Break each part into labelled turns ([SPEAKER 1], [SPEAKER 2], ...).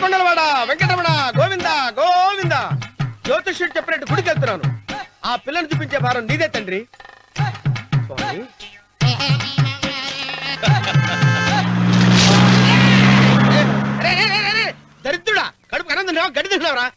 [SPEAKER 1] ఏడుకొండలవాడ వెంకటరమణ గోవింద గోవింద. జ్యోతిష్యుడు చెప్పినట్టు గుడికి వెళ్తున్నాను. ఆ పిల్లని చూపించే భారం నీదే తండ్రి. స్వామి దరిద్రుడా, కడుపు అన్నం తిన్నావా గడి తిన్నావురా?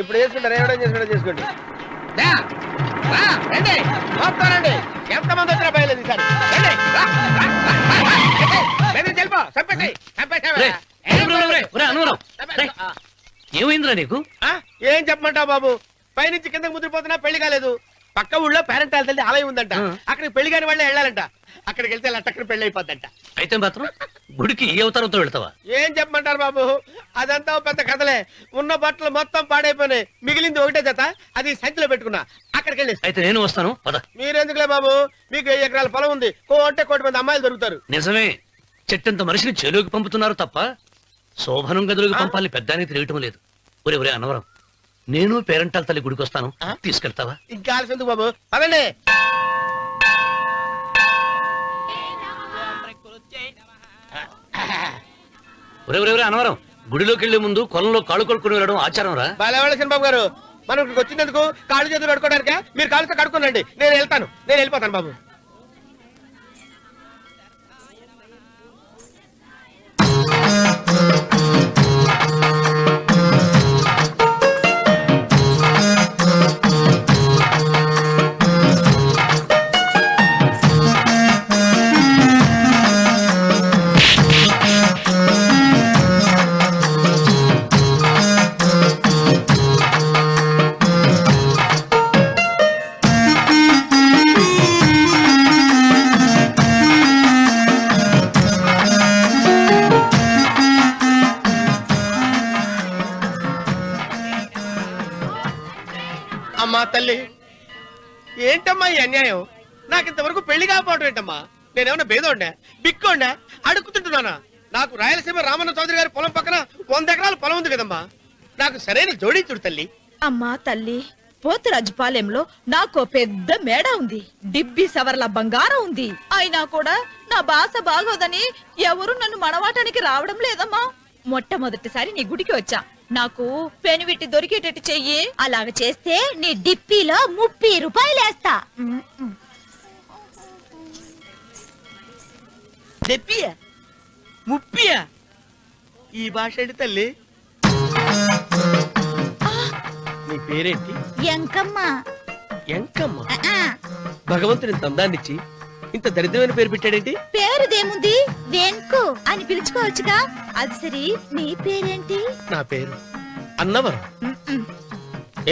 [SPEAKER 1] ఇప్పుడు చేసుకుంటారు, ఏమైనా చేసుకోండి. రండి వస్తానండి. ఎంతమంది వచ్చినా బయలుదేరి సార్.
[SPEAKER 2] ఏమైందిరా నీకు?
[SPEAKER 1] ఏం చెప్పమంటావు బాబు, పైనుంచి కిందకి ముద్రపోతున్నా పెళ్లి కాలేదు. పక్క ఊళ్ళో పేరెంటాల తల్లి ఆలయం ఉందంట, అక్కడికి పెళ్లి కాని వాళ్ళే వెళ్ళాలంట. అక్కడికి వెళ్తే లట్టక్కడ పెళ్లి అయిపోద్దంట.
[SPEAKER 2] అయితే మాత్రం గుడికి ఏ అవతారంతో వెళ్తావా?
[SPEAKER 1] ఏం చెప్పమంటారు బాబు, అదంతా పెద్ద కథలే. ఉన్న బట్టలు మొత్తం పాడైపోయినాయి, మిగిలింది ఒకటే జత, అది సంచిలో పెట్టుకున్నా. అక్కడికి వెళ్ళి
[SPEAKER 2] అయితే నేను వస్తాను పద.
[SPEAKER 1] మీరెందుకులే బాబు, మీకు 10 ఎకరాల పొలం ఉంది, కోటి మంది అమ్మాయిలు దొరుకుతారు.
[SPEAKER 2] నిజమే, చెట్టంత మనిషిని చెలోకి పంపుతున్నారు తప్ప శోభనం గదిలోకి పంపాలని పెద్దానికి తెలియటం లేదు. ఒరే ఒరే అన్నవరం, నేను పేరెంటాల తల్లి గుడికి వస్తాను, తీసుకెళ్తావా?
[SPEAKER 1] ఇంకా ఆలస్యం బాబు, పదండి.
[SPEAKER 2] ఒరే ఒరే ఒరే అన్నవరం, గుడిలోకి వెళ్లే ముందు కొలంలో కాళ్ళు కొడుకుని వెళ్ళడం ఆచారం రా.
[SPEAKER 1] బాలవాళ్ళ బాబు గారు, మనం ఇక్కడికి వచ్చినందుకు కాళ్ళు చేతులు కడుక్కోవడానికా? మీరు కాళ్ళతో కడుక్కోనండి, నేను వెళ్తాను, నేను వెళ్ళిపోతాను బాబు. అమ్మా తల్లి, ఏంటమ్మా ఈ అన్యాయం? నాకింతవరకు పెళ్లి కాకపోవడం ఏంటమ్మా? నేనేమన్నా బేదోండా, బిక్కోండా, అడుక్కుతుంటున్నానా? నాకు రాయలసీమ రామన్న చౌదరి గారి పొలం పక్కన 100 ఎకరాల పొలం ఉంది కదమ్మా. నాకు సరైన జోడీ చూడు తల్లి.
[SPEAKER 3] అమ్మా తల్లి, పోతురాజుపాలెంలో నాకు పెద్ద మేడ ఉంది, డిబ్బి సవర్ల బంగారం ఉంది. అయినా కూడా నా భాష బాగోదని ఎవరు నన్ను మనవాటానికి రావడం లేదమ్మా. మొట్టమొదటిసారి నీ గుడికి వచ్చా, నాకు పెనివిట్టి దొరికేటట్టు చెయ్యి. అలాగ చేస్తే నీ డిప్పీలో 30 రూపాయలు వేస్తా.
[SPEAKER 1] చెప్పియా 30? ఈ భాష ఏంటి తల్లి? నీ పేరేంటి?
[SPEAKER 3] ఎంకమ్మ.
[SPEAKER 1] ఎంకమ్మ? భగవంతుని తందాన్నిచ్చి ఇంత దరిద్రమైన పేరు పెట్టాడేంటి?
[SPEAKER 3] పేరుదేముంది, వెంకు అని పిలుచుకోవచ్చుగా. అది సరి, నీ పేరేంటి?
[SPEAKER 1] నా పేరు అన్నవరం.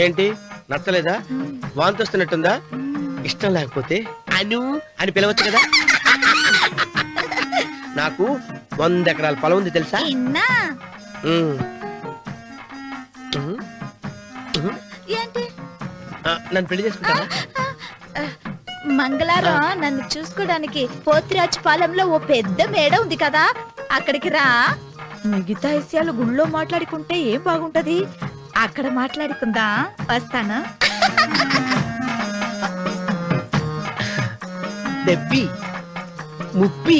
[SPEAKER 1] ఏంటి నచ్చలేదా? వాంతి వస్తున్నట్టుందా? ఇష్టం లేకపోతే అను అని పిలవచ్చు కదా. నాకు 100 ఎకరాల పొలం ఉంది తెలుసా?
[SPEAKER 3] ఏంటి?
[SPEAKER 1] నన్ను పెళ్లి చేసుకుంటావా?
[SPEAKER 3] మంగళారం నన్ను చూసుకోవడానికి పోతిరాజుపాలెంలో ఓ పెద్ద మేడ ఉంది కదా, అక్కడికి రా. మిగతా విషయాలు గుళ్ళో మాట్లాడుకుంటే ఏం బాగుంటది, అక్కడ మాట్లాడుకుందా. వస్తాను.
[SPEAKER 1] డెబ్బి 30.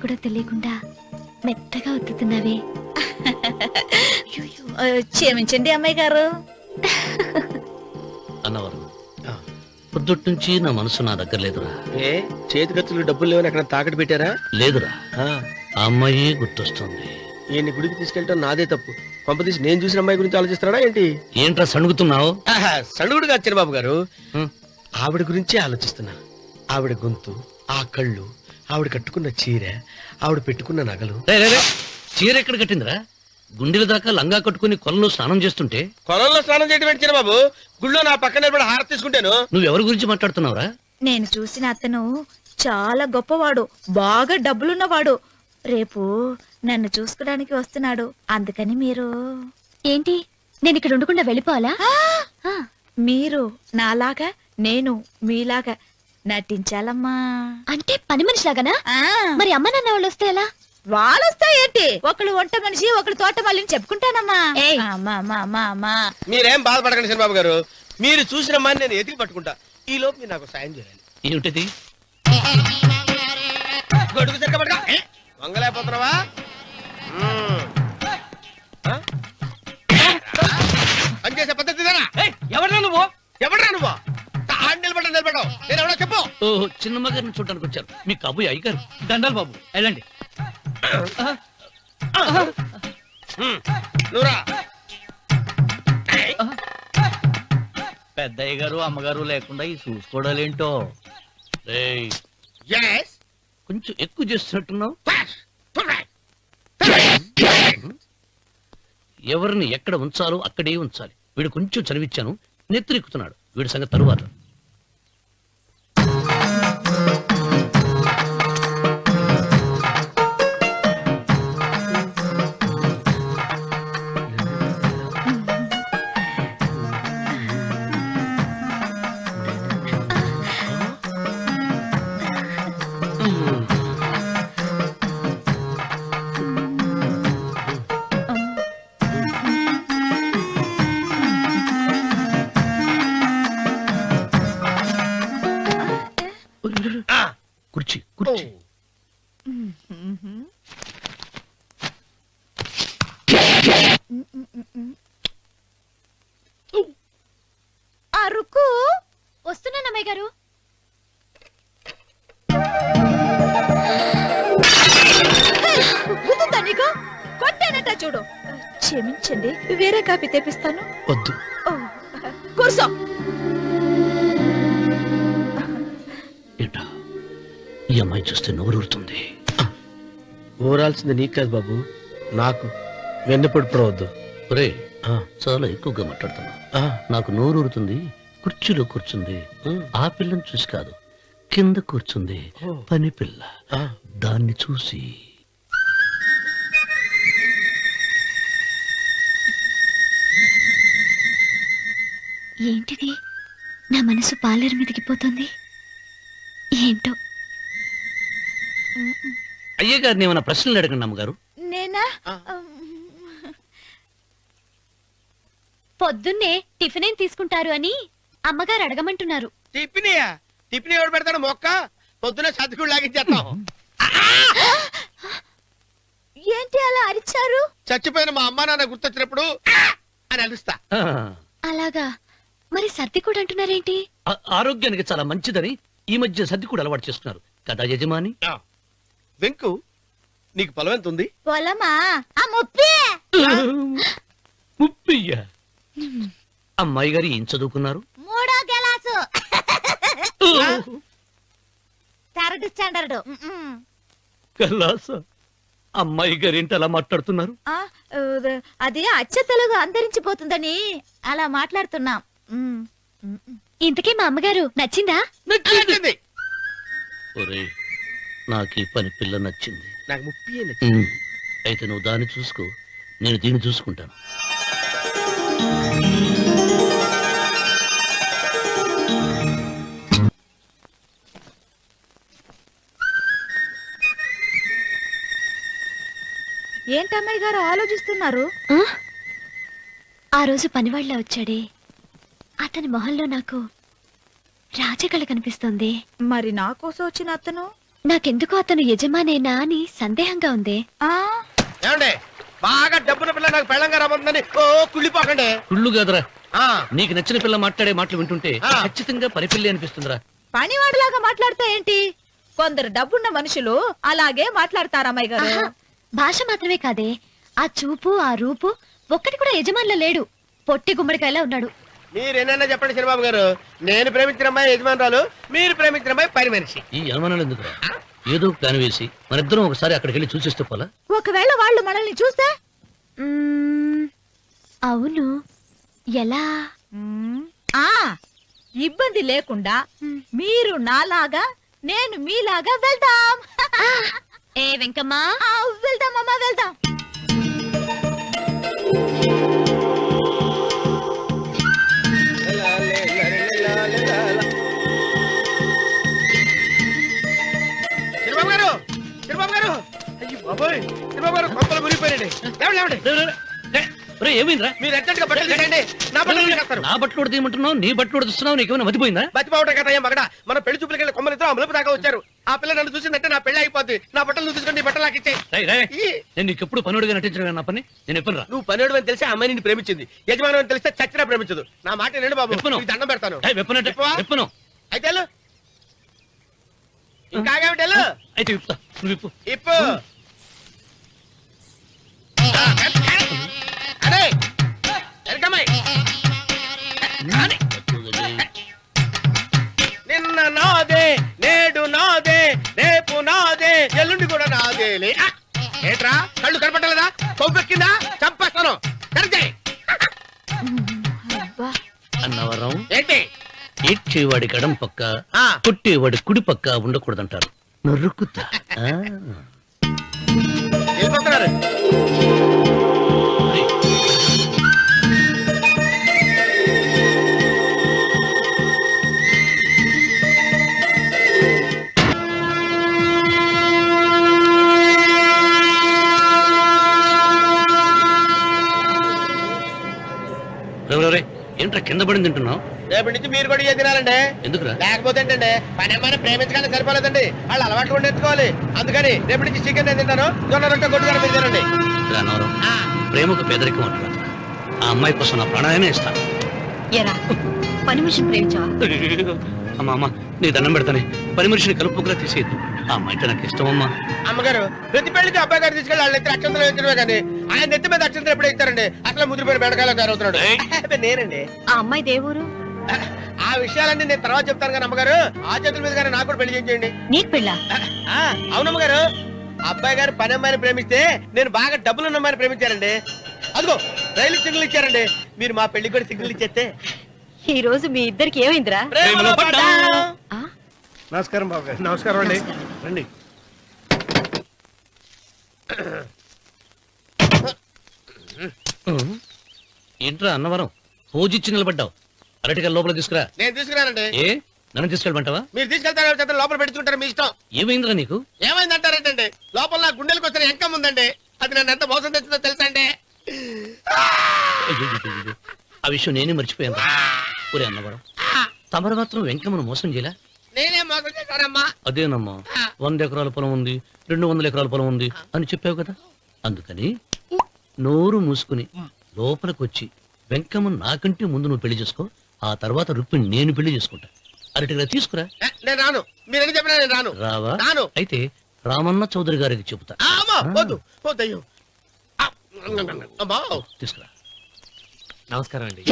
[SPEAKER 4] కూడా తెలియకుండా మెత్తగా ఒత్తుతున్నావే.
[SPEAKER 3] క్షమించండి అమ్మాయి గారు.
[SPEAKER 2] అన్నవరం పొద్దుటి నుంచి నా మనసు నా దగ్గర లేదురా.
[SPEAKER 1] ఏ చేతి ఖర్చులు డబ్బులు లేవని అక్కడ తాకట్టు పెట్టారా?
[SPEAKER 2] లేదురా,
[SPEAKER 1] ఆ,
[SPEAKER 2] ఆ అమ్మాయి గుర్తొస్తుంది.
[SPEAKER 1] ఈయన్ని గుడికి తీసుకెళ్ళటం నాదే తప్పు. పంపతీసి నేను చూసిన అమ్మాయి గురించి ఆలోచిస్తున్నాడా ఏంటి?
[SPEAKER 2] ఏంట్రా సణుగుతున్నావు?
[SPEAKER 1] సడుగుడుగా వచ్చిన బాబు గారు, ఆవిడ గురించే ఆలోచిస్తున్నా. ఆవిడ గొంతు, ఆ కళ్ళు, ఆవిడ కట్టుకున్న చీర, ఆవిడ పెట్టుకున్న నగలు.
[SPEAKER 2] చీర ఎక్కడ కట్టిందిరా? గుండెల దాకా లంగా కట్టుకుని కొలంలో స్నానం చేస్తుంటే.
[SPEAKER 1] కొలంలో స్నానం చేయడం ఏంటి చిన్న బాబు? గుళ్ళో నా పక్కన నిలబడి హారతి తీసుకుంటాను.
[SPEAKER 2] నువ్వెవరి గురించి మాట్లాడుతున్నావురా?
[SPEAKER 3] నేను చూసిన అతను చాలా గొప్పవాడు, బాగా డబ్బులున్నవాడు. రేపు నన్ను చూసుకోడానికి వస్తున్నాడు. అందుకని మీరు
[SPEAKER 4] ఏంటి, నేను ఇక్కడ ఉండకుండా వెళ్ళిపోవాలా?
[SPEAKER 3] మీరు నాలాగా, నేను మీలాగా నటించాలమ్మా.
[SPEAKER 4] అంటే పని మనిషిలాగానా?
[SPEAKER 3] ఆ,
[SPEAKER 4] మరి అమ్మ నాన్న వాళ్ళు వస్తే ఎలా?
[SPEAKER 3] వాళ్ళొస్తా ఏంటి? ఒకళ్ళు వంట మనిషి, ఒకళ్ళు తోట మళ్ళీ చెప్పుకుంటానమ్మా.
[SPEAKER 4] ఏయ్.
[SPEAKER 3] అమ్మా, అమ్మా, అమ్మా, అమ్మా.
[SPEAKER 1] మీరేం బాధపడకండి చిన్నబాబు గారు, మీరు చూసిన అమ్మాయిని నేను ఎతికి పట్టుకుంటా. ఈ లోపు మీరు నాకు సాయం చేయాలి.
[SPEAKER 2] ఏమిటిది?
[SPEAKER 1] గొడుగు చెక్క పట్టుకో. వంగలేకపోతున్నావా? పనిచేసే పద్ధతి ఇదేనా?
[SPEAKER 2] ఎవరా నువ్వు?
[SPEAKER 1] ఎవడరా నువ్వు? నిలబడ్డావు. నేను ఎవడో చెప్పు.
[SPEAKER 2] ఓహో, చిన్నమ్మ గారిని చూడడానికి వచ్చారు. మీ కబుయ్య అయ్యగారు. దండాలు బాబు, వెళ్ళండి.
[SPEAKER 1] నువ్వురా.
[SPEAKER 5] పెద్దయ్య గారు అమ్మగారు లేకుండా ఈ చూసుకోవడాలేంటో.
[SPEAKER 2] రేయ్,
[SPEAKER 1] Yes.
[SPEAKER 2] కొంచెం ఎక్కువ చేస్తున్నట్టున్నావు. ఎవరిని ఎక్కడ ఉంచాలో అక్కడే ఉంచాలి. వీడు కొంచెం చనివిచ్చాను, నెత్తిరెక్కుతున్నాడు. వీడి సంగతి తరువాత. కుర్చీ కుర్చీ.
[SPEAKER 3] అరుకు
[SPEAKER 4] వస్తున్నాను అమ్మాయి గారు.
[SPEAKER 3] గుర్తుందా నీకు? కొట్టానట చూడు. క్షమించండి, వేరే కాపీ తెప్పిస్తాను.
[SPEAKER 2] వద్దు.
[SPEAKER 3] ఓ, కూర్చో.
[SPEAKER 2] ఏంటా, ఈ అమ్మాయి చూస్తే నోరూరుతుంది.
[SPEAKER 1] ఊరాల్సింది నీకు కాదు బాబు, నాకు. వెన్నపడి పడవద్దు.
[SPEAKER 2] ఒరే, చాలా ఎక్కువగా మాట్లాడుతున్నా. నాకు నోరూరుతుంది. కుర్చీలో కూర్చుంది. ఆ పిల్లని చూసి కాదు, కింద కూర్చుంది పని పిల్ల. దాన్ని చూసి.
[SPEAKER 4] ఏంటిది, నా మనసు పాలేరు మీదకి పోతుంది. ఏంటో.
[SPEAKER 2] అయ్యగారిని ఏమైనా ప్రశ్నలు అడగండి అమ్మగారు.
[SPEAKER 3] నేనా?
[SPEAKER 4] పొద్దున్నే టిఫిన్ ఏం తీసుకుంటారు అని అమ్మగారు అడగమంటున్నారు.
[SPEAKER 1] టిఫినియా? టిఫిన్ ఎవడు పెడతాడు? మొక్క పొద్దున సతికుడు లాగించేస్తాం.
[SPEAKER 3] ఏంటి అలా అరిచారు?
[SPEAKER 1] చచ్చిపోయిన మా అమ్మ నాన్న గుర్తొచ్చినప్పుడు అని అలుస్తా.
[SPEAKER 4] అలాగా? మరి సర్ది కూడా అంటున్నారేంటి?
[SPEAKER 2] ఆరోగ్యానికి చాలా మంచిదని ఈ మధ్య సర్ది కూడా అలవాటు చేస్తున్నారు కదా యజమాని.
[SPEAKER 1] వెంకు, నీకు పొలం ఎంత ఉంది?
[SPEAKER 3] పొలమా? ఆ ముప్పి.
[SPEAKER 2] ముప్పయ్య. అమ్మాయి గారు ఏం చదువుకున్నారు?
[SPEAKER 3] 3వ క్లాసు, 3rd స్టాండర్డ్.
[SPEAKER 2] కలాస. అమ్మాయి గారు ఏంటి అలా మాట్లాడుతున్నారు?
[SPEAKER 3] అది అచ్చ తెలుగు అంతరించిపోతుందని అలా మాట్లాడుతున్నాం.
[SPEAKER 4] ఇంతకీ మా అమ్మగారు నచ్చిందా?
[SPEAKER 1] నచ్చింది.
[SPEAKER 2] ఒరే, నాకు ఈ పని పిల్ల నచ్చింది.
[SPEAKER 1] నాకు ముప్పి.
[SPEAKER 2] అయితే నువ్వు దాన్ని చూసుకో, నేను దీన్ని చూసుకుంటాను.
[SPEAKER 3] ఏంటమ్మాయి గారు ఆలోచిస్తున్నారు?
[SPEAKER 4] ఆ రోజు పనివాళ్ళ వచ్చాడే, అతని మొహంలో నాకు రాజకళ కనిపిస్తుంది.
[SPEAKER 3] మరి నా కోసం వచ్చిన అతను?
[SPEAKER 4] నాకెందుకు అతను యజమానేనా అని సందేహంగా ఉంది.
[SPEAKER 1] ఏమండి బాగా డబ్బున పిల్ల నాకు పెళ్ళంగా రాబోతుందని ఓ కుళ్ళిపోకండి.
[SPEAKER 2] కుళ్ళు కాదురా,
[SPEAKER 1] ఆ,
[SPEAKER 2] నీకు నచ్చిన పిల్ల మాట్లాడే మాటలు వింటుంటే
[SPEAKER 1] ఆ.
[SPEAKER 2] ఖచ్చితంగా పనిపిల్లి అనిపిస్తుందిరా.
[SPEAKER 3] పనివాడిలాగా మాట్లాడతా ఏంటి? కొందరు డబ్బున్న మనుషులు అలాగే మాట్లాడతారమ్మాయి గారు.
[SPEAKER 4] ఆహా, భాష మాత్రమే కాదే, ఆ చూపు ఆ రూపు ఒక్కటి కూడా యజమానిలో లేడు. పొట్టి గుమ్మడికాయలా ఉన్నాడు.
[SPEAKER 1] మీరేనన్నా చెప్పండి చిరబాబు గారు, నేను ప్రేమించిన అమ్మాయి యజమానురాలు, మీరు ప్రేమించిన అమ్మాయి పని మనిషి.
[SPEAKER 2] ఈ అనుమానాలు ఎందుకురా? ఏదో ప్లాన్ వేసి మనిద్దరం ఒకసారి అక్కడికి వెళ్ళి చూసేస్తే పోలా?
[SPEAKER 3] ఒకవేళ వాళ్ళు మనల్ని చూస్తే?
[SPEAKER 4] అవును, ఎలా?
[SPEAKER 3] ఆ ఇబ్బంది లేకుండా మీరు నాలాగా నేను మీలాగా వెళ్దాం.
[SPEAKER 4] ఏ వెంకమ్మా,
[SPEAKER 3] వెళ్దాం అమ్మా, వెళ్దాం.
[SPEAKER 1] చిరబాబు గారు, చిరబాబు గారు, అయ్యి బాబోయ్, చిరబాబు గారు కొంపలు మునిగిపోయారండి. లేవండి, లేవండి.
[SPEAKER 2] ఏమైందిరా?
[SPEAKER 1] మీరు అర్జెంట్ గా బట్టలు తీసేయండి, నా బట్టలు తీసేస్తారు.
[SPEAKER 2] నా బట్టలు ఉడతీయమంటున్నావు, నీ బట్టలు ఉడుతున్నావు, నీకేమైనా మతిపోయిందా?
[SPEAKER 1] బతిపావటం కదా ఏం మగడ, మన పెళ్లి చూపులకి వెళ్ళి కొమ్మలితో అమలుపు దాకా వచ్చారు. ఆ పిల్ల నన్ను చూసిందంటే నా పెళ్లి అయిపోద్ది. నా బట్టలు నువ్వు తీసుకొని నీ బట్టలు నాకు ఇచ్చేయి.
[SPEAKER 2] రేయ్, రేయ్, నేను నీకు ఎప్పుడు పనుడిగా నటించడం నా పని. నేను ఎప్పుడు రా?
[SPEAKER 1] నువ్వు పనివాడు అని తెలిసి ఆ అమ్మాయి నిన్ను ప్రేమించింది, యజమాని అని తెలిస్తే చచ్చినా ప్రేమించదు. నా మాట వినండి బాబు,
[SPEAKER 2] విప్పను.
[SPEAKER 1] నీకు దండం పెడతాను.
[SPEAKER 2] వెప్పనంటే
[SPEAKER 1] విప్పవా?
[SPEAKER 2] విప్పను.
[SPEAKER 1] అయితే వెళ్ళు. ఇంకా ఆగేమిటి వెళ్ళు.
[SPEAKER 2] అయితే విప్పుతా, నువ్వు విప్పు.
[SPEAKER 1] ఇప్పు. అరే ఎరకమ్మాయి. అరే. నిన్న నాదే, నేడు నాదే, రేపు నాదే, ఎల్లుండి కూడా నాదేలే. ఏట్రా కళ్ళు కనపట్టలేదా? కొవ్వెక్కిందా? చంపేస్తాను. కరెక్టే.
[SPEAKER 2] అన్నవరం
[SPEAKER 1] ఏంటి?
[SPEAKER 2] ఏడ్చేవాడి గడం పక్క,
[SPEAKER 1] ఆ.
[SPEAKER 2] కొట్టేవాడి కుడి పక్క ఉండకూడదంటారు. నరుకుతా.
[SPEAKER 1] వెళ్ళిపోతున్నారు.
[SPEAKER 2] ఏంట్రా కింద పడింది తింటున్నావు?
[SPEAKER 1] రేపటి నుంచి మీరు కూడా ఇదే తినాలండి.
[SPEAKER 2] ఎందుకురా?
[SPEAKER 1] లేకపోతే ఏంటండి, పని అమ్మాయిని ప్రేమించగానే సరిపోలేదండి, వాళ్ళు అలవాట్లు కూడా నేర్చుకోవాలి. అందుకని రేపటి నుంచి చికెన్ నేను తింటాను, జొన్న రొట్టె గొడ్డుగా మీరు తినండి.
[SPEAKER 2] అన్నవరం, ప్రేమకు పేదరికం అంటారు. ఆ అమ్మాయి కోసం నా ప్రాణాయనే ఇస్తాను.
[SPEAKER 3] ఎరా పని మనిషిని ప్రేమించావా?
[SPEAKER 2] అమ్మా అమ్మా, నీ దండం పెడతానే, పని మనిషిని కలుపుకులా తీసేయద్దు. ఆ అమ్మాయి అంటే నాకు ఇష్టం అమ్మా.
[SPEAKER 1] అమ్మగారు ప్రతి పెళ్లికి అబ్బాయి గారు తీసుకెళ్ళి వాళ్ళ ఎత్తి అక్షంతలు వేయించడమే కానీ ఆయన నెత్తి మీద అక్షంతలు ఎప్పుడు ఇస్తారండి? అసలు ముదిరిపోయిన బెడకాయలో తయారవుతున్నాడు. అబ్బే, నేనండి.
[SPEAKER 3] ఆ అమ్మాయి దేవురు
[SPEAKER 1] ఆ విషయాలన్నీ నేను తర్వాత చెప్తాను కానీ అమ్మగారు, ఆ చేతుల మీద కానీ నాకు కూడా పెళ్లి చేయండి.
[SPEAKER 3] నీకు పెళ్ళా?
[SPEAKER 1] అవునమ్మగారు, అబ్బాయి గారు పని అమ్మాయిని ప్రేమిస్తే నేను బాగా డబ్బులున్న అమ్మాయిని ప్రేమించారండి. అదిగో రైలు సిగ్నల్ ఇచ్చారండి. మీరు మా పెళ్లికి కూడా సిగ్నల్ ఇచ్చేస్తే
[SPEAKER 3] ఈ రోజు మీ ఇద్దరికి ఏమైందిరా?
[SPEAKER 1] ప్రేమలో పడ్డాం.
[SPEAKER 6] నమస్కారం బాబు గారు. నమస్కారం అండి. రండి.
[SPEAKER 2] ఏంట్రా అన్నవరం, పూజిచ్చి నిలబడ్డావు? అరటిగా లోపల తీసుకురా.
[SPEAKER 1] నేను తీసుకురానండి.
[SPEAKER 2] ఏ నన్ను తీసుకెళ్ళమంటావా?
[SPEAKER 1] మీరు తీసుకెళ్తారో చేత లోపల పెట్టుకుంటారు, మీ ఇష్టం.
[SPEAKER 2] ఏమైందిరా నీకు?
[SPEAKER 1] ఏమైందంటారేంటండి? లోపల నా గుండెలకు వచ్చిన ఎంకం ఉందండి, అది నన్ను ఎంత మోసం తెచ్చిందో తెలుసా అండి?
[SPEAKER 2] అయ్యయ్యయ్యయ్యో, ఆ విషయం నేనే మర్చిపోయాను. ఒరే అన్నవరం, తమరు మాత్రం వెంకమ్మను మోసం చేయలే?
[SPEAKER 1] నేనే మోసం చేశానమ్మా.
[SPEAKER 2] అదేనమ్మా, 100 ఎకరాల పొలం ఉంది, 200 ఎకరాల పొలం ఉంది అని చెప్పావు కదా, అందుకని నోరు మూసుకుని లోపలికి వచ్చి వెంకమ్మ నాకంటే ముందు నువ్వు పెళ్లి చేసుకో, ఆ తర్వాత రుక్మిణి నేను పెళ్లి చేసుకుంటా. అరటిగా తీసుకురా.
[SPEAKER 1] నేను రాను, మీరని చెప్పినా నేను రాను.
[SPEAKER 2] రావా?
[SPEAKER 1] రాను.
[SPEAKER 2] అయితే రామన్న చౌదరి గారికి చెబుతా.
[SPEAKER 1] అమ్మా, వద్దు వద్దయ్యో. అమ్మా,
[SPEAKER 2] తీసుకురా.
[SPEAKER 5] నమస్కారం అండి.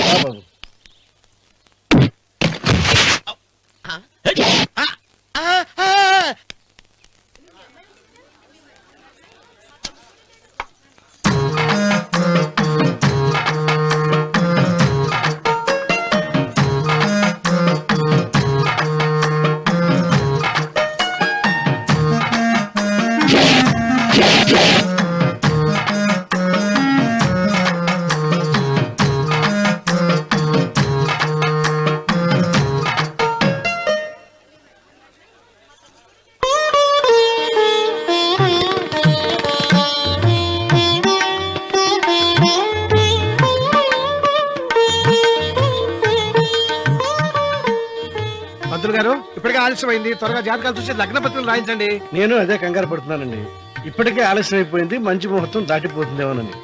[SPEAKER 6] ఆలస్యమైంది. త్వరగా జాతకాలు చూసి లగ్న పత్రికలు రాయించండి. నేను అదే కంగారు పడుతున్నానండి. ఇప్పటికే ఆలస్యం అయిపోయింది, మంచి ముహూర్తం దాటిపోతుందేమోనని.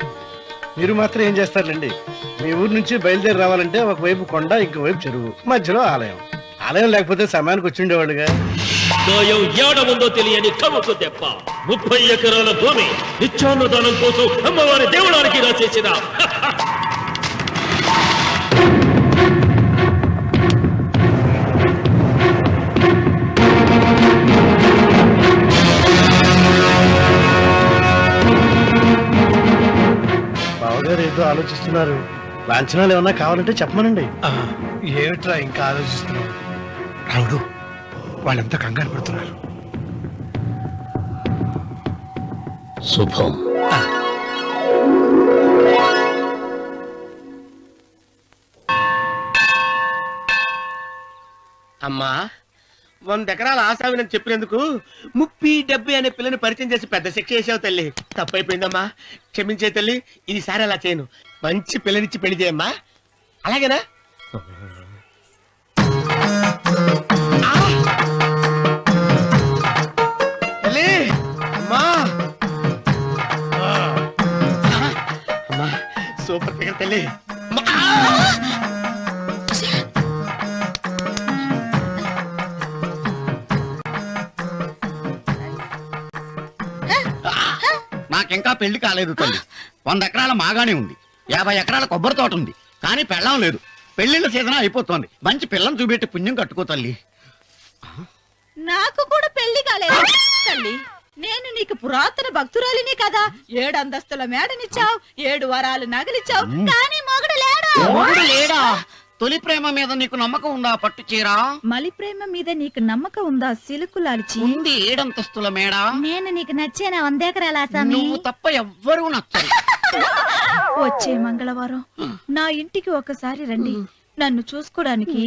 [SPEAKER 6] మీరు మాత్రం ఏం చేస్తారండి? మీ ఊరు నుంచి బయలుదేరి రావాలంటే ఒకవైపు కొండ, ఇంకోవైపు చెరువు, మధ్యలో ఆలయం. ఆలయం లేకపోతే సమయానికి వచ్చి ఉండేవాడుగా.
[SPEAKER 7] గాయం ఏడ ఉందో తెలియని కవుకు దెబ్బ 30 ఎకరాల భూమి నిత్యాన్నదానం కోసం అమ్మవారి దేవుడానికి రాసేసిన
[SPEAKER 6] బావగారు ఏదో ఆలోచిస్తున్నారు. లాంఛనాలు ఏమన్నా కావాలంటే చెప్పమనండి. ఏమిట్రా ఇంకా ఆలోచిస్తున్నావు? రావుడు, వాళ్ళంతా కంగారు పడుతున్నారు.
[SPEAKER 2] శుభం.
[SPEAKER 1] అమ్మా 100 ఎకరాల ఆశావినని చెప్పినందుకు 30-70 అనే పిల్లని పరిచయం చేసి పెద్ద శిక్ష చేసావు తల్లి. తప్పైపోయిందమ్మా, క్షమించే తల్లి. ఈసారి అలా చేయను. మంచి పిల్లనిచ్చి పెళ్లి చేయమ్మా. అలాగేనా? తల్లి, అమ్మా. అమ్మా, సూపర్ ఫిగర్ తల్లి.
[SPEAKER 8] నాకింకా పెళ్లి కాలేదు తల్లి. 100 ఎకరాల మాగానే ఉంది, 50 ఎకరాల కొబ్బరి తోట ఉంది, కానీ పెళ్ళం లేదు. పెళ్లిళ్ళ సీజన్ అయిపోతుంది. మంచి పిల్లని చూపెట్టి పుణ్యం కట్టుకో తల్లి.
[SPEAKER 3] నాకు కూడా పెళ్లి కాలేదు తల్లి. నేను నీకు పురాతన భక్తురాలిని కదా. 7 అంతస్తుల మేడనిచ్చావు, 7 వరాలు నగలిచ్చావు, కానీ మొగుడు లేడు.
[SPEAKER 8] మొగుడు లేడా? తొలి ప్రేమ మీద నీకు నమ్మకం ఉందా? పట్టు చీర.
[SPEAKER 3] మలి ప్రేమ మీద నీకు నమ్మకం ఉందా? సిలుకులాల్చి
[SPEAKER 8] ఉంది 7 అంతస్తుల మేడ.
[SPEAKER 4] నేను నీకు నచ్చేనా 100 ఎకరాల ఆసామి?
[SPEAKER 8] నువ్వు తప్ప ఎవ్వరూ నచ్చరు.
[SPEAKER 3] వచ్చే మంగళవారం నా ఇంటికి ఒకసారి రండి, నన్ను చూసుకోడానికి.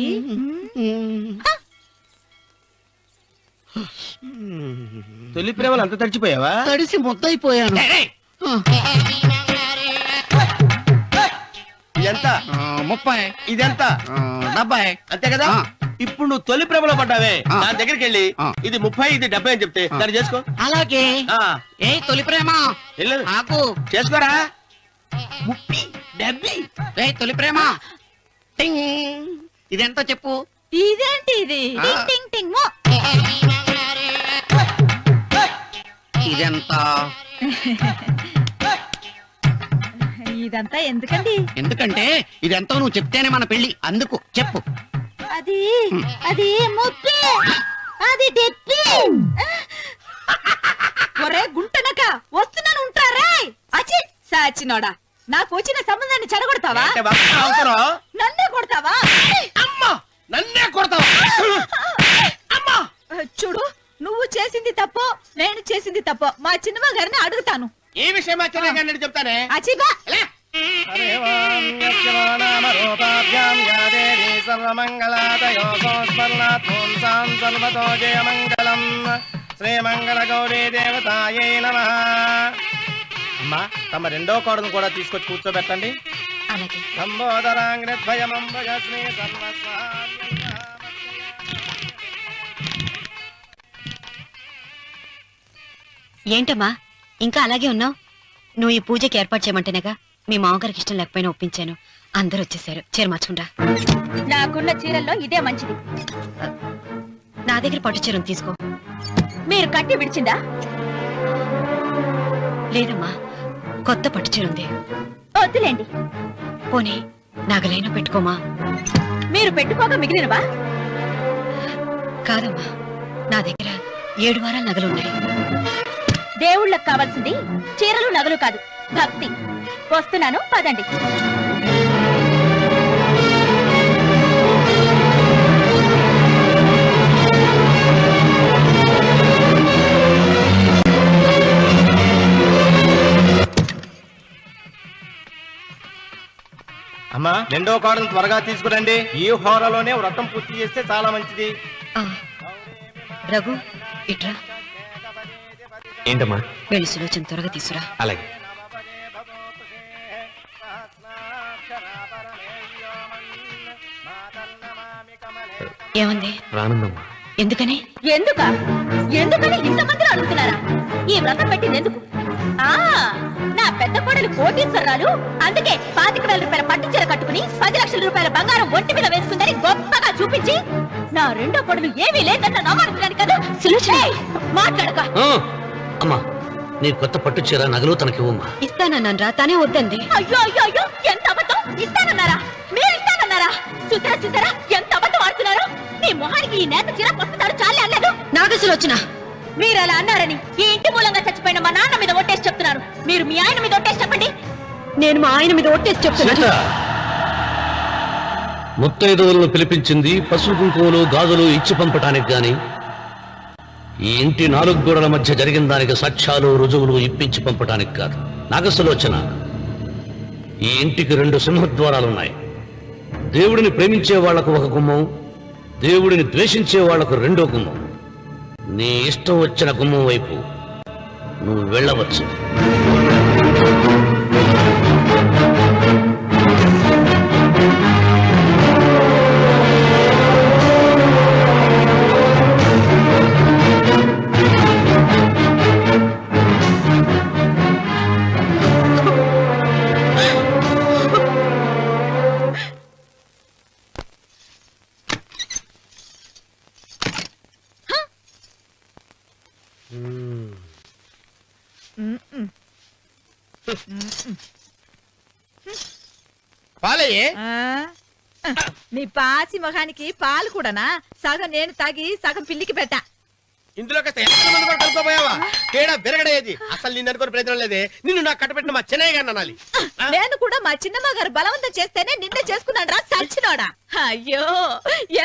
[SPEAKER 1] తొలి ప్రేమలు అంత తడిచిపోయావా?
[SPEAKER 8] తడిసి ముద్దయిపోయాను.
[SPEAKER 1] ఎంత?
[SPEAKER 8] 30.
[SPEAKER 1] ఇదెంత?
[SPEAKER 8] 70.
[SPEAKER 1] అంతే కదా. ఇప్పుడు నువ్వు తొలి ప్రేమలో పడ్డావే, దాని దగ్గరికి వెళ్ళి ఇది 30 ఇది 70 అని చెప్తే దాన్ని చేసుకో.
[SPEAKER 8] అలాగే.
[SPEAKER 1] ఆ,
[SPEAKER 8] ఏ తొలి ప్రేమ
[SPEAKER 1] వెళ్ళు.
[SPEAKER 8] నాకు
[SPEAKER 1] చేసుకోరా. 30, 70.
[SPEAKER 8] ఏ తొలి ప్రేమ టింగ్. ఇదెంత చెప్పు.
[SPEAKER 3] ఇదేంటి ఇది?
[SPEAKER 8] టింగ్
[SPEAKER 3] టింగ్ టింగ్ మో.
[SPEAKER 8] ఇదెంత?
[SPEAKER 3] ఇదంతా ఎందుకండి?
[SPEAKER 8] ఎందుకంటే ఇదెంతో నువ్వు చెప్తేనే మన పెళ్లి. అందుకు చెప్పు.
[SPEAKER 3] అది అది ముప్పి, అది డెప్పి. ఒరే గుంటనక, వస్తున్నాను ఉంటారే. అచి సాచినోడా, నాకు వచ్చిన సంబంధాన్ని చెడగొడతావా?
[SPEAKER 1] అంటే బాగా అవసరం.
[SPEAKER 3] నన్నే కొడతావా?
[SPEAKER 1] అమ్మా, నన్నే కొడతావా? అమ్మా,
[SPEAKER 3] చూడు, నువ్వు చేసింది తప్పో, నేను చేసింది తప్పో మా చిన్నమ్మ గారిని అడుగుతాను.
[SPEAKER 1] ఈ విషయం ఆశ్చర్యంగా చెప్తానే.
[SPEAKER 3] అచిబా
[SPEAKER 1] శ్రీమంగళ గౌరీ దేవతాయే నమః. అమ్మా, తమ రెండో కోడను కూడా తీసుకొచ్చి కూర్చోబెట్టండి.
[SPEAKER 4] అలాగే.
[SPEAKER 1] సంబోధరాంగ్రద్వయమంబగ శ్రీ
[SPEAKER 9] ఏంటమ్మా ఇంకా అలాగే ఉన్నావు? నువ్వు ఈ పూజకి ఏర్పాటు చేయమంటేనేగా మీ మామగారికి ఇష్టం లేకపోయినా ఒప్పించాను. అందరూ వచ్చేసారు. చీర మార్చుకుంటా.
[SPEAKER 4] నాకున్న చీరల్లో ఇదే మంచిది.
[SPEAKER 9] నా దగ్గర పట్టు చీరను తీసుకో.
[SPEAKER 4] మీరు కట్టి విడిచిందా?
[SPEAKER 9] లేదమ్మా, కొత్త పట్టు చీర ఉంది.
[SPEAKER 4] వద్దులేండి.
[SPEAKER 9] పోనీ నాగలైనా పెట్టుకోమా.
[SPEAKER 4] మీరు పెట్టుకోక మిగిలినవా?
[SPEAKER 9] కాదమ్మా, నా దగ్గర 7 వారాల నగలున్నాయి.
[SPEAKER 4] దేవుళ్ళకు కావాల్సింది చీరలు నగలు కాదు, భక్తి. వస్తున్నాను, పదండి.
[SPEAKER 1] అమ్మా, రెండో కోడను త్వరగా తీసుకురండి. ఈ హోరలోనే వ్రతం పూర్తి చేస్తే చాలా మంచిది.
[SPEAKER 9] రఘు, ఇట్రా.
[SPEAKER 5] ఏంటమ్మా?
[SPEAKER 9] వెళ్ళి సులోచన త్వరగా తీసురా.
[SPEAKER 5] అలాగే.
[SPEAKER 9] ఏమంది?
[SPEAKER 5] రానుందమ్మా.
[SPEAKER 9] ఎందుకని?
[SPEAKER 3] ఎందుకని ఇంతమందిని అడుగుతున్నారా? ఈ వ్రతం పెట్టింది ఎందుకు? నా పెద్ద కోడలు కోటీశ్వరరాలు, అందుకే 25,000 రూపాయల పట్టు చీర కట్టుకుని 10 లక్షల రూపాయల బంగారం ఒంటి మీద వేసుకుందని గొప్పగా చూపించి, నా రెండో కోడలు ఏమీ లేదన్న నమ్మడుతున్నాను కదా. మాట్లాడక.
[SPEAKER 2] అమ్మా, నీ కొత్త పట్టు చీర నగలు తనకివ్వమ్మా.
[SPEAKER 9] ఇస్తానన్నాను రా, తానే వద్దంది.
[SPEAKER 3] అయ్యో అయ్యో అయ్యో, ఎంత అబద్ధం! ఇస్తానన్నారా? మీరు ఇస్తానన్నారా? చూసారా ఎంత అబద్ధం ఆడుతున్నారు? మీ మొహానికి ఈ నేత చీర వస్తున్నాడు చాలే అనలేదు.
[SPEAKER 9] నాగసులోచన,
[SPEAKER 3] మీరు అలా అన్నారని ఈ ఇంటి మూలంగా చచ్చిపోయిన మా నాన్న మీద ఒట్టేసి చెప్తున్నారు. మీరు మీ ఆయన మీద ఒట్టేసి చెప్పండి.
[SPEAKER 9] నేను మా ఆయన మీద ఒట్టేసి చెప్తున్నాను.
[SPEAKER 2] ముత్తైదువులను పిలిపించింది పసుపు కుంకుమలు గాజులు ఇచ్చి పంపటానికి గాని, ఈ ఇంటి 4 గోడల మధ్య జరిగిన దానికి సాక్ష్యాలు రుజువులు ఇప్పించి పంపటానికి కాదు. నాగసులోచన, ఈ ఇంటికి 2 సింహద్వారాలున్నాయి. దేవుడిని ప్రేమించే వాళ్లకు ఒక గుమ్మం, దేవుడిని ద్వేషించే వాళ్లకు 2వ గుమ్మం. నీ ఇష్టం వచ్చిన గుమ్మం వైపు నువ్వు వెళ్ళవచ్చు.
[SPEAKER 1] పాలయ్యే.
[SPEAKER 3] నీ పాసి మొహానికి పాలు కూడానా? సగం నేను తాగి సగం పిల్లికి పెట్టా.
[SPEAKER 1] ఇందులో కాస్త ఎంతమంది కూడా కలుపుకోపోయావా? తేడా బెరగడేది. అసలు నిన్ను అనుకునే ప్రయత్నం లేదే. నిన్ను నాకు కట్టబెట్టిన మా చెన్నయ్య గారిని అనాలి.
[SPEAKER 3] నేను కూడా మా చిన్నమ్మ గారు బలవంతం చేస్తేనే నిన్నే చేసుకున్నాడు రా సచ్చినోడా. అయ్యో,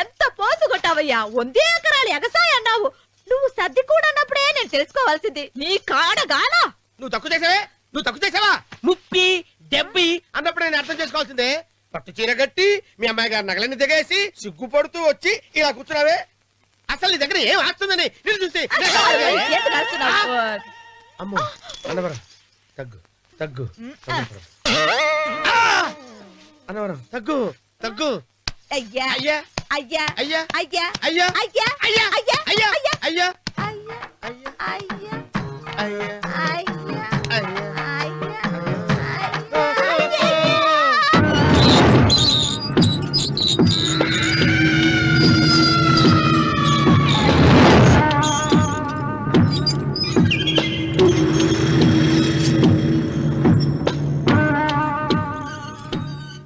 [SPEAKER 3] ఎంత పోసు కొట్టావయ్యా! 100 ఎకరాలు ఎగసాయ అన్నావు. నువ్వు సర్ది కూడా అన్నప్పుడే నేను తెలుసుకోవాల్సింది. నీ కాడగానా?
[SPEAKER 1] నువ్వు తక్కువ చేసావా? 30, 70 అన్నప్పుడు నేను అర్థం చేసుకోవాల్సిందే. పట్టు చీర కట్టి మీ అమ్మాయి గారు నగలన్నీ దిగేసి సిగ్గుపడుతూ వచ్చి ఇలా కూర్చున్నావే. అసలు నీ దగ్గర ఏం ఆస్తుందని నేను చూసి అమ్మో అన్నవరం తగ్గు అన్నవరం తగ్గు.
[SPEAKER 3] అయ్యా
[SPEAKER 1] అయ్యా
[SPEAKER 3] అయ్యా
[SPEAKER 1] అయ్యా
[SPEAKER 3] అయ్యా
[SPEAKER 1] అయ్యా
[SPEAKER 3] అయ్యా
[SPEAKER 1] అయ్యా
[SPEAKER 3] అయ్యా
[SPEAKER 1] అయ్యా
[SPEAKER 3] అయ్యా
[SPEAKER 1] అయ్యా
[SPEAKER 3] అయ్యా
[SPEAKER 1] అయ్యా
[SPEAKER 3] అయ్యా
[SPEAKER 1] అయ్యా అయ్యా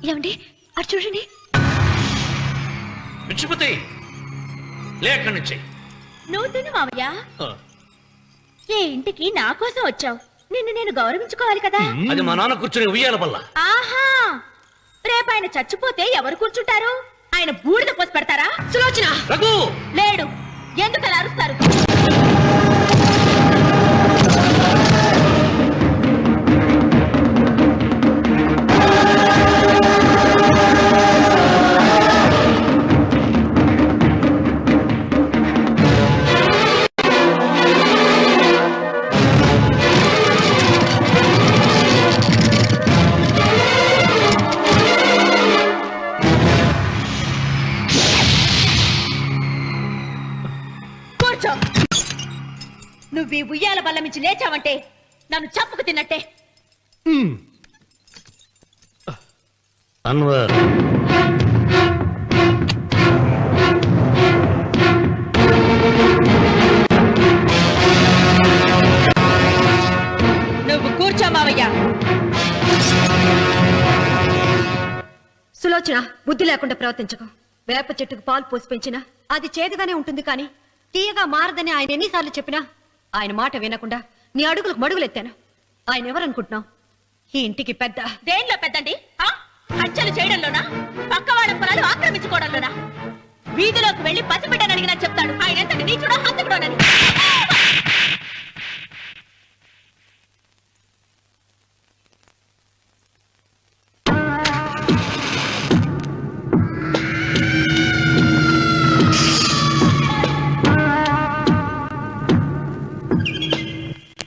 [SPEAKER 9] ఏమండి, అటు చూడండి.
[SPEAKER 2] విచ్చిపోతే లేక నుంచి
[SPEAKER 3] నువ్వు తిను మావయ్య. ఏ ఇంటికి నా కోసం వచ్చావు? నిన్ను నేను గౌరవించుకోవాలి కదా.
[SPEAKER 2] అది మా నాన్న కూర్చుని ఉయ్యాల వల్ల.
[SPEAKER 3] ఆహా, రేపు ఆయన చచ్చిపోతే ఎవరు కూర్చుంటారు? ఆయన బూడిద పోసి పెడతారా?
[SPEAKER 9] సులోచన,
[SPEAKER 2] రఘు
[SPEAKER 3] లేడు. ఎందుకు అలా అరుస్తారు? నువ్వు ఈ ఉయ్యాల బల్ల మించి లేచావంటే నన్ను చంపుకు తిన్నట్టే.
[SPEAKER 2] అన్వర్,
[SPEAKER 3] నువ్వు కూర్చో మావయ్య.
[SPEAKER 9] సులోచన, బుద్ధి లేకుండా ప్రవర్తించకు. వేప చెట్టుకు పాలు పోసి పెంచినా అది చేదుగానే ఉంటుంది, కానీ తీయగా మారదని ఆయన ఎన్నిసార్లు చెప్పినా ఆయన మాట వినకుండా నీ అడుగులకు మడుగులెత్తాను. ఆయన ఎవరనుకుంటున్నావు? ఈ ఇంటికి పెద్ద.
[SPEAKER 3] దేనిలో పెద్దండి? హత్యలు చేయడంలోనా? పక్కవాడ పొలాలు ఆక్రమించుకోవడంలోనా? వీధిలోకి వెళ్లి పసిబిడ్డని అడిగినా చెప్తాడు ఆయన ఎంతటి నీచుడో హంతకుడోనని.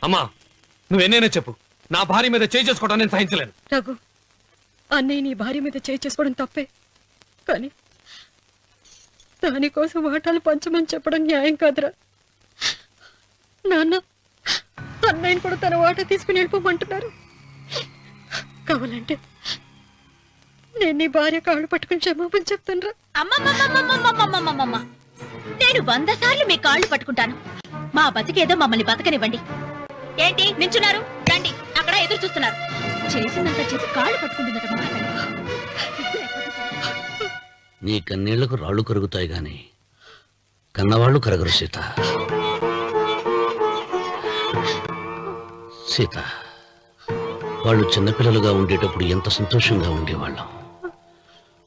[SPEAKER 5] అమ్మా, నువ్వెన్నైనా చెప్పు, నా భార్య మీద చేయి చేసుకోవడం నేను సహించలేను.
[SPEAKER 9] రఘు, అన్నయ్య నీ భార్య మీద చేయి చేసుకోవడం తప్పే, కానీ దానికోసం వాటాలు పంచమని చెప్పడం న్యాయం కాదురా. నాన్న అన్నయ్యని కూడా తన వాటా తీసుకుని వెళ్ళిపోమంటున్నారు. కావాలంటే నేను నీ భార్య కాళ్ళు పట్టుకుని క్షమాపణ చెప్తాను రా.
[SPEAKER 4] అమ్మమ్మమ్మమ్మమ్మమ్మమ్మమ్మమ్మ నేను 100 సార్లు మీ కాళ్ళు పట్టుకుంటాను. మా బతికేదో మమ్మల్ని బతకనివ్వండి. ఏంటి నించున్నారు? రండి, అక్కడ ఎదురు చూస్తున్నారు. చేసిందంతా చేసి కాళ్ళు పట్టుకుంటుందట మా అతను.
[SPEAKER 2] నీ కన్నీళ్లకు రాళ్ళు కరుగుతాయి గాని కన్నవాళ్ళు కరగరు సీత. సీత, వాళ్ళు చిన్నపిల్లలుగా ఉండేటప్పుడు ఎంత సంతోషంగా ఉండేవాళ్ళం.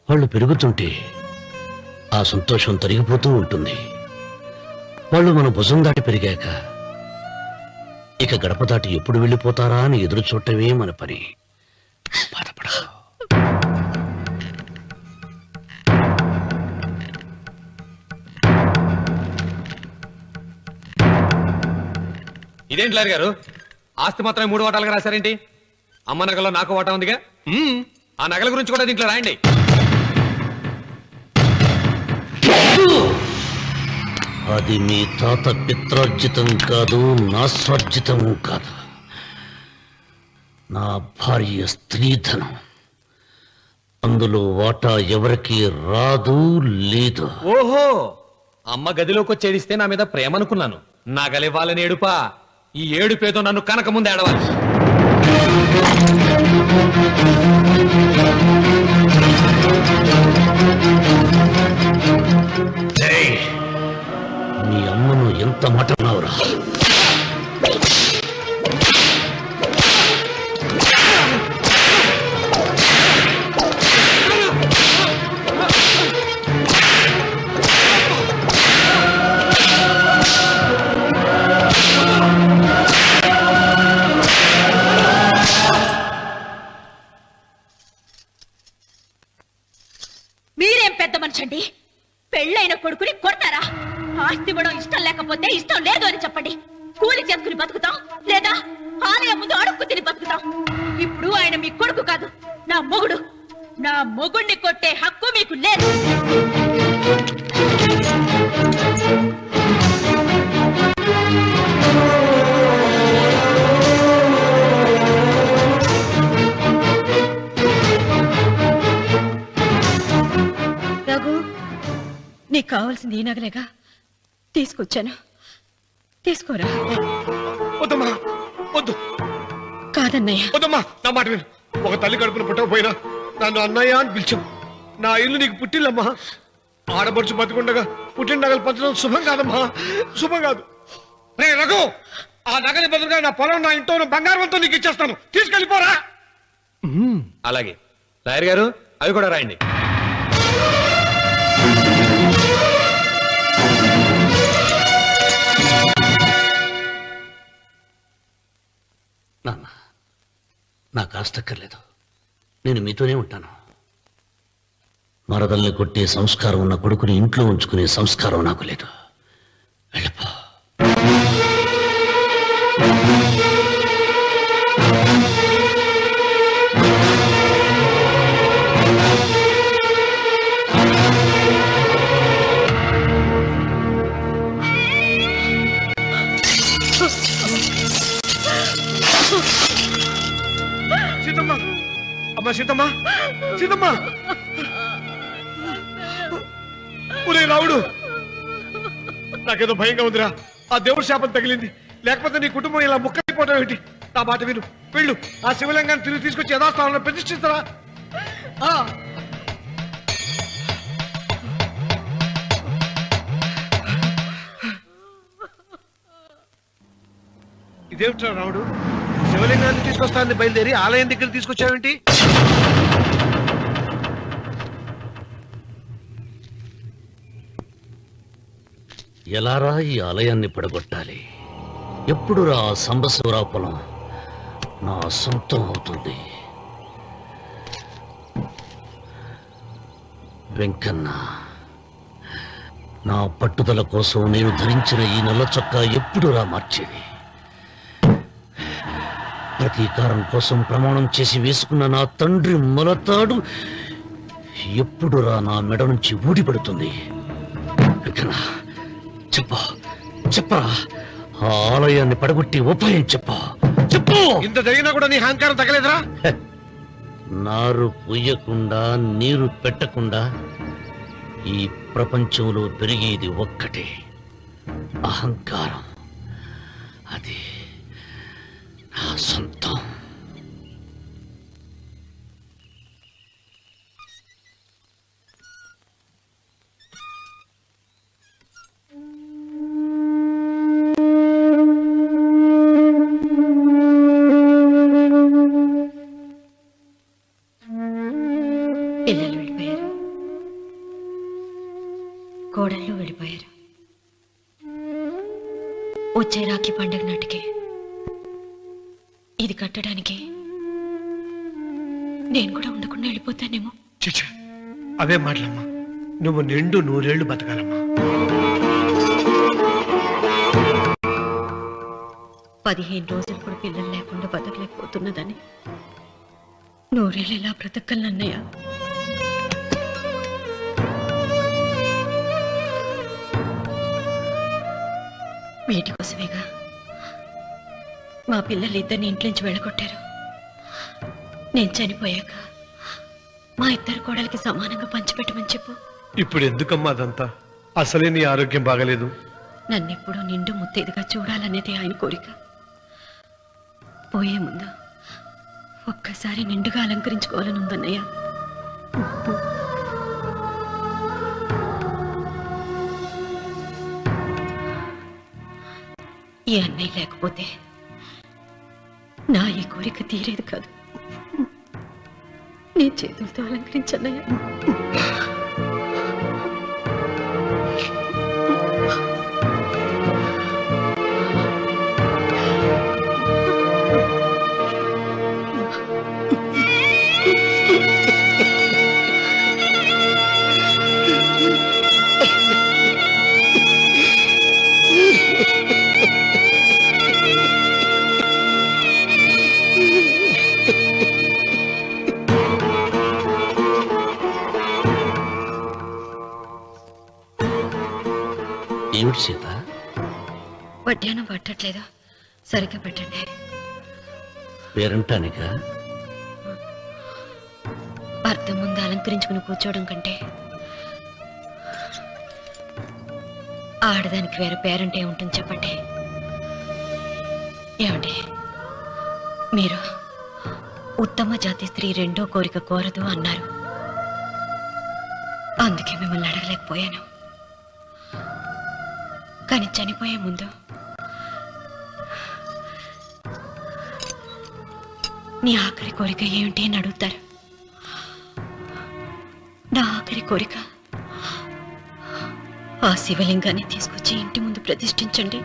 [SPEAKER 2] వాళ్ళు పెరుగుతుంటే ఆ సంతోషం తరిగిపోతూ ఉంటుంది. వాళ్ళు మన భుజం దాటి పెరిగాక ఇక గడప దాటి ఎప్పుడు వెళ్ళిపోతారా అని ఎదురు చూడటమే మన పని. బాధపడ.
[SPEAKER 5] ఇదేంటి లాయర్ గారు, ఆస్తి మాత్రమే 3 వాటాలుగా రాశారేంటి? అమ్మ నగలో నాకు వాటా ఉందిగా. ఆ నగల గురించి కూడా దీంట్లో రాయండి.
[SPEAKER 2] అది మీ తాత పిత్రార్జితం కాదు, నా స్వార్జితం కాదు. నా భార్య స్త్రీధనం. అందులో వాటా ఎవరికి రాదు లేదు.
[SPEAKER 5] ఓహో, అమ్మ గదిలోకి వచ్చేడిస్తే నా మీద ప్రేమ అనుకున్నాను. నగలివ్వాలని ఏడుపా. ఈ ఏడుపేదో నన్ను కనక ముందు ఏడవాలి.
[SPEAKER 2] మీ అమ్మను ఎంత మాట అన్నావురా?
[SPEAKER 4] మీరేం పెద్ద మనిషండి? పెళ్ళైన కొడుకుని కొడతారా? ఆస్తి ఇవ్వడం ఇష్టం లేకపోతే ఇష్టం లేదు అని చెప్పండి. కూలి చేసుకుని బతుకుతాం, లేదా ఆలయం ముందు అడుక్కు తిని బతుకుతాం. ఇప్పుడు ఆయన మీ కొడుకు కాదు, నా మొగుడు. నా మొగుడిని కొట్టే హక్కు మీకు లేదు.
[SPEAKER 9] రఘు, నీకు కావాల్సింది ఈ నగలేగా తీసుకొచ్చాను, తీసుకోరా.
[SPEAKER 1] వద్దమ్మా, వద్దు.
[SPEAKER 9] కాదన్నయ్య.
[SPEAKER 1] వద్దమ్మా, నా మాట విను. ఒక తల్లి కడుపున పుట్టకపోయినా నన్ను అన్నయ్య అని పిలిచావు. నా ఇల్లు నీకు పుట్టిల్లమ్మా. ఆడపడుచు బతికుండగా పుట్టిన నగలు పంచడం శుభం కాదమ్మా, శుభం కాదు. రే రఘు, ఆ నగలి బదులుగా నా పొలం, నా ఇంట్లో ఉన్న బంగారంతో నీకు ఇచ్చేస్తాను. తీసుకెళ్ళిపోరా.
[SPEAKER 5] అలాగే లాయర్ గారు, అవి కూడా రాయండి.
[SPEAKER 2] నాన్న, నాకు ఆస్తక్కర్లేదు. నేను మీతోనే ఉంటాను. మరదల్ని కొట్టే సంస్కారం ఉన్న కొడుకుని ఇంట్లో ఉంచుకునే సంస్కారం నాకు లేదు. వెళ్ళిపో.
[SPEAKER 1] సీతమ్మ, అమ్మ సీతమ్మ, సీతమ్మ. ఒరే రావుడు, నాకేదో భయంగా ఉందిరా. ఆ దేవుడి శాపం తగిలింది. లేకపోతే నీ కుటుంబం ఇలా ముక్కైపోవటం ఏంటి? నా మాట విను, వెళ్ళు. ఆ శివలింగాన్ని తిరిగి తీసుకొచ్చి యథాస్థానంలో ప్రతిష్ఠిస్తారా. ఇదేమిట్రా రావుడు, శివలింగాన్ని తీసుకొస్తానని బయలుదేరి ఆలయం దగ్గర తీసుకొచ్చావేంటి?
[SPEAKER 2] ఎలారా ఈ ఆలయాన్ని పడగొట్టాలి? ఎప్పుడురా ఆ సంబశివరావు పొలం నా సొంతం అవుతుంది? వెంకన్న, నా పట్టుదల కోసం నేను ధరించిన ఈ నల్ల చొక్కా ఎప్పుడురా మార్చేది? ప్రతీకారం కోసం ప్రమాణం చేసి వేసుకున్న నా తండ్రి మొలతాడు ఎప్పుడురా నా మెడ నుంచి ఊడిపడుతుంది? వికనా, చెప్పు చెప్పరా, ఆ ఆలయాన్ని పడగొట్టి ఉపాయం చెప్పు చెప్పు.
[SPEAKER 6] ఇంత జరిగినా కూడా నీ అహంకారం తగ్గలేదురా?
[SPEAKER 2] నారు పొయ్యకుండా నీరు పెట్టకుండా ఈ ప్రపంచంలో పెరిగేది ఒక్కటే, అహంకారం. అది నా సొంతం.
[SPEAKER 9] పిల్లలు వెళ్ళిపోయారు, కోడళ్ళు వెళ్ళిపోయారు. వచ్చే రాఖీ పండుగ నాటికి ఇది కట్టడానికి నేను కూడా ఉండకుండా వెళ్ళిపోతానేమో.
[SPEAKER 6] చిచ్చా, అవే మాటలమ్మా. నువ్వు నిండు 100 ఏళ్ళు బతకాలమ్మా.
[SPEAKER 9] 15 రోజులు కూడా పిల్లలు లేకుండా బతకలేకపోతున్నదని 100 ఏళ్ళు ఎలా బ్రతకలన్నయ్య? వీటి కోసమేగా మా పిల్లలు ఇద్దరిని ఇంట్లోంచి వెళ్ళగొట్టారు. నేను చనిపోయాక మా ఇద్దరు కోడలికి సమానంగా పంచిపెట్టమని చెప్పు.
[SPEAKER 6] ఇప్పుడు ఎందుకమ్మా అదంతా? అసలే నీ ఆరోగ్యం బాగలేదు.
[SPEAKER 9] నన్నెప్పుడు నిండు ముత్తేదిగా చూడాలనేది ఆయన కోరిక. పోయే ముందు ఒక్కసారి నిండుగా అలంకరించుకోవాలని ఉందన్నయ్య. ఈ అన్నయ్య లేకపోతే నా ఈ కోరిక తీరేది కాదు. నీ చేతులతో అలంకరించన్నయ్య.
[SPEAKER 2] ఏమిటి సీత?
[SPEAKER 9] వడ్డానం పట్టట్లేదు, సరిగ్గా పెట్టండి.
[SPEAKER 2] పేరంటానిక
[SPEAKER 9] భర్త ముందు అలంకరించుకుని కూర్చోవడం కంటే ఆడదానికి వేరే పేరంటే ఉంటుంది చెప్పండి. ఏమండి, మీరు ఉత్తమ జాతి స్త్రీ రెండో కోరిక కోరదు అన్నారు. అందుకే మిమ్మల్ని అడగలేకపోయాను. కానీ చనిపోయే ముందు నీ ఆఖరి కోరిక ఏమిటి అని అడుగుతారు. నా ఆఖరి కోరిక ఆ శివలింగాన్ని తీసుకొచ్చి ఇంటి ముందు ప్రతిష్ఠించండి.